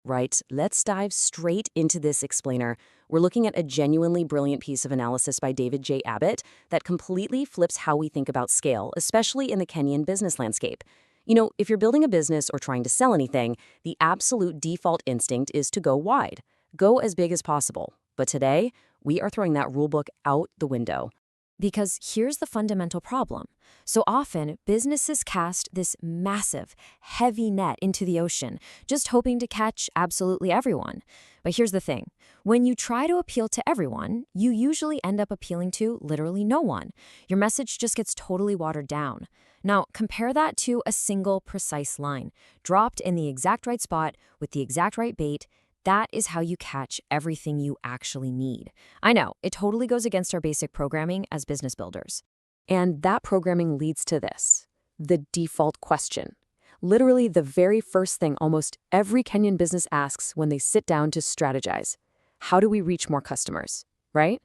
Right, let's dive straight into this explainer. We're looking at a genuinely brilliant piece of analysis by David J. Abbott that completely flips how we think about scale, especially in the Kenyan business landscape. If you're building a business or trying to sell anything, the absolute default instinct is to go wide. Go as big as possible. But today, we are throwing that rulebook out the window. Because here's the fundamental problem. So often, businesses cast this massive, heavy net into the ocean, just hoping to catch absolutely everyone. But here's the thing. When you try to appeal to everyone, you usually end up appealing to literally no one. Your message just gets totally watered down. Now, compare that to a single, precise line, dropped in the exact right spot with the exact right bait. That is how you catch everything you actually need. I know, it totally goes against our basic programming as business builders. And that programming leads to this, the default question. Literally the very first thing almost every Kenyan business asks when they sit down to strategize. How do we reach more customers, right?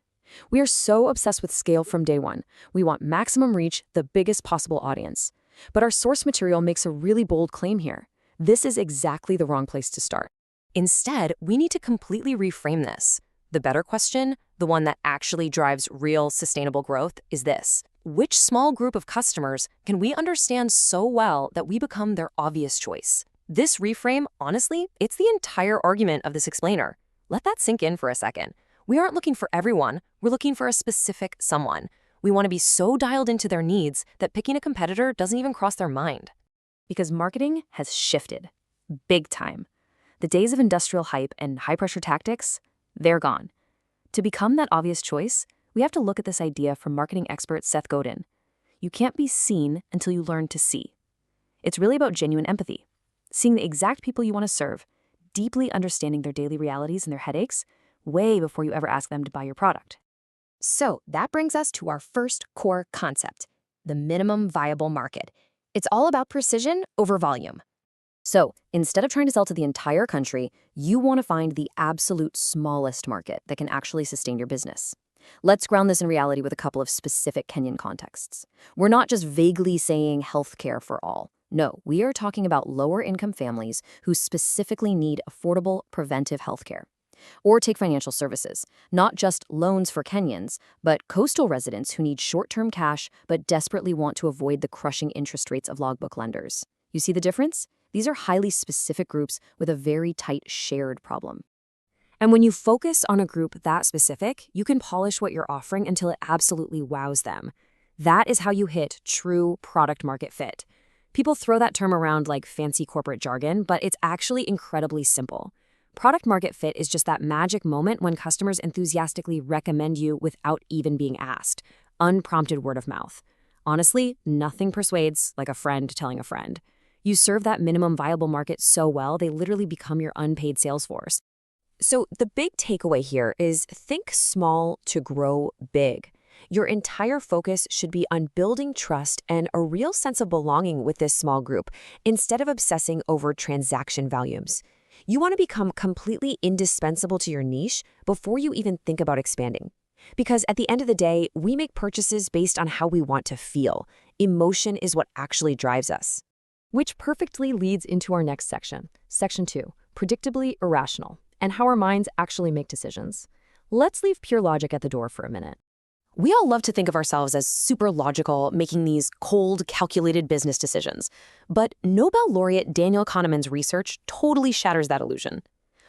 We are so obsessed with scale from day one. We want maximum reach, the biggest possible audience. But our source material makes a really bold claim here. This is exactly the wrong place to start. Instead, we need to completely reframe this. The better question, the one that actually drives real sustainable growth, is this. Which small group of customers can we understand so well that we become their obvious choice? This reframe, honestly, it's the entire argument of this explainer. Let that sink in for a second. We aren't looking for everyone, we're looking for a specific someone. We want to be so dialed into their needs that picking a competitor doesn't even cross their mind. Because marketing has shifted. Big time. The days of industrial hype and high-pressure tactics, they're gone. To become that obvious choice, we have to look at this idea from marketing expert Seth Godin. You can't be seen until you learn to see. It's really about genuine empathy, seeing the exact people you want to serve, deeply understanding their daily realities and their headaches, way before you ever ask them to buy your product. So that brings us to our first core concept, the minimum viable market. It's all about precision over volume. So, instead of trying to sell to the entire country, you want to find the absolute smallest market that can actually sustain your business. Let's ground this in reality with a couple of specific Kenyan contexts. We're not just vaguely saying healthcare for all. No, we are talking about lower-income families who specifically need affordable preventive healthcare. Or take financial services, not just loans for Kenyans, but coastal residents who need short-term cash but desperately want to avoid the crushing interest rates of logbook lenders. You see the difference? These are highly specific groups with a very tight shared problem. And when you focus on a group that specific, you can polish what you're offering until it absolutely wows them. That is how you hit true product market fit. People throw that term around like fancy corporate jargon, but it's actually incredibly simple. Product market fit is just that magic moment when customers enthusiastically recommend you without even being asked. Unprompted word of mouth. Honestly, nothing persuades like a friend telling a friend. You serve that minimum viable market so well, they literally become your unpaid sales force. So the big takeaway here is think small to grow big. Your entire focus should be on building trust and a real sense of belonging with this small group, instead of obsessing over transaction volumes. You want to become completely indispensable to your niche before you even think about expanding. Because at the end of the day, we make purchases based on how we want to feel. Emotion is what actually drives us. Which perfectly leads into our next section, Section 2, Predictably Irrational, and how our minds actually make decisions. Let's leave pure logic at the door for a minute. We all love to think of ourselves as super logical, making these cold, calculated business decisions. But Nobel laureate Daniel Kahneman's research totally shatters that illusion.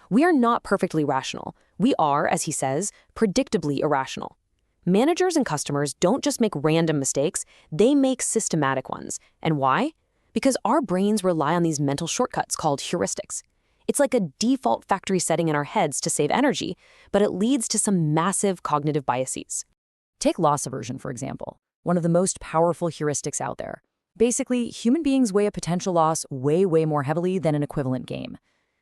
We are not perfectly rational. We are, as he says, predictably irrational. Managers and customers don't just make random mistakes, they make systematic ones. And why? Because our brains rely on these mental shortcuts called heuristics. It's like a default factory setting in our heads to save energy, but it leads to some massive cognitive biases. Take loss aversion, for example, one of the most powerful heuristics out there. Basically, human beings weigh a potential loss way more heavily than an equivalent gain.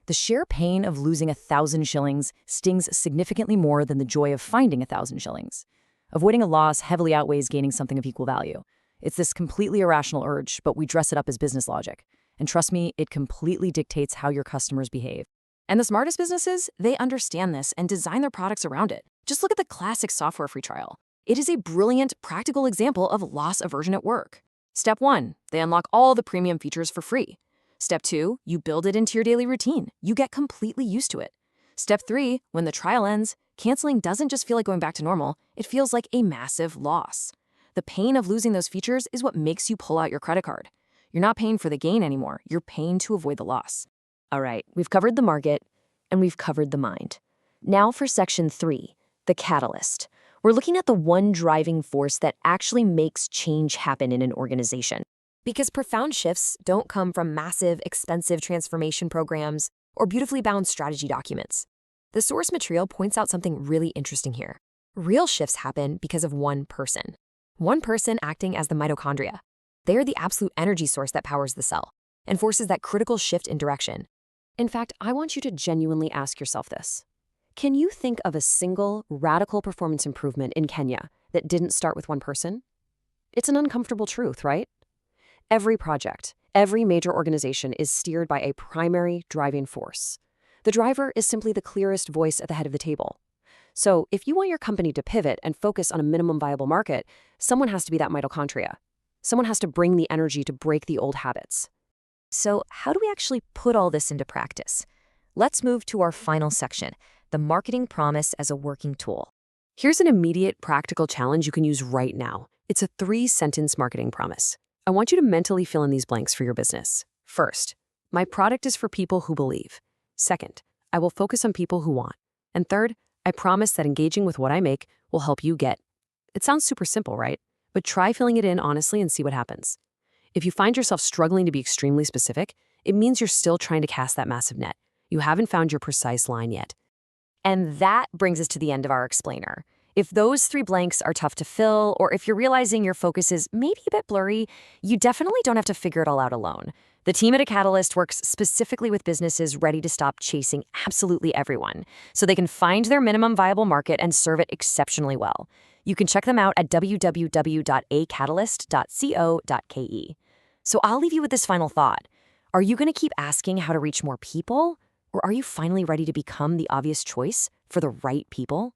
The sheer pain of losing 1,000 shillings stings significantly more than the joy of finding 1,000 shillings. Avoiding a loss heavily outweighs gaining something of equal value. It's this completely irrational urge, but we dress it up as business logic. And trust me, it completely dictates how your customers behave. And the smartest businesses, they understand this and design their products around it. Just look at the classic software free trial. It is a brilliant, practical example of loss aversion at work. Step 1, they unlock all the premium features for free. Step 2, you build it into your daily routine. You get completely used to it. Step 3, when the trial ends, canceling doesn't just feel like going back to normal, it feels like a massive loss. The pain of losing those features is what makes you pull out your credit card. You're not paying for the gain anymore, you're paying to avoid the loss. All right, we've covered the market, and we've covered the mind. Now for section 3, the catalyst. We're looking at the one driving force that actually makes change happen in an organization. Because profound shifts don't come from massive, expensive transformation programs or beautifully bound strategy documents. The source material points out something really interesting here. Real shifts happen because of one person. One person acting as the mitochondria. They are the absolute energy source that powers the cell and forces that critical shift in direction. In fact, I want you to genuinely ask yourself this. Can you think of a single radical performance improvement in Kenya that didn't start with one person? It's an uncomfortable truth, right? Every project, every major organization is steered by a primary driving force. The driver is simply the clearest voice at the head of the table. So if you want your company to pivot and focus on a minimum viable market, someone has to be that mitochondria. Someone has to bring the energy to break the old habits. So how do we actually put all this into practice? Let's move to our final section, the marketing promise as a working tool. Here's an immediate practical challenge you can use right now. It's a 3-sentence marketing promise. I want you to mentally fill in these blanks for your business. First, my product is for people who believe. Second, I will focus on people who want. And third, I promise that engaging with what I make will help you get. It sounds super simple, right? But try filling it in honestly and see what happens. If you find yourself struggling to be extremely specific, it means you're still trying to cast that massive net. You haven't found your precise line yet. And that brings us to the end of our explainer. If those 3 blanks are tough to fill, or if you're realizing your focus is maybe a bit blurry, you definitely don't have to figure it all out alone. The team at A Catalyst works specifically with businesses ready to stop chasing absolutely everyone, so they can find their minimum viable market and serve it exceptionally well. You can check them out at www.acatalyst.co.ke. So I'll leave you with this final thought. Are you going to keep asking how to reach more people? Or are you finally ready to become the obvious choice for the right people?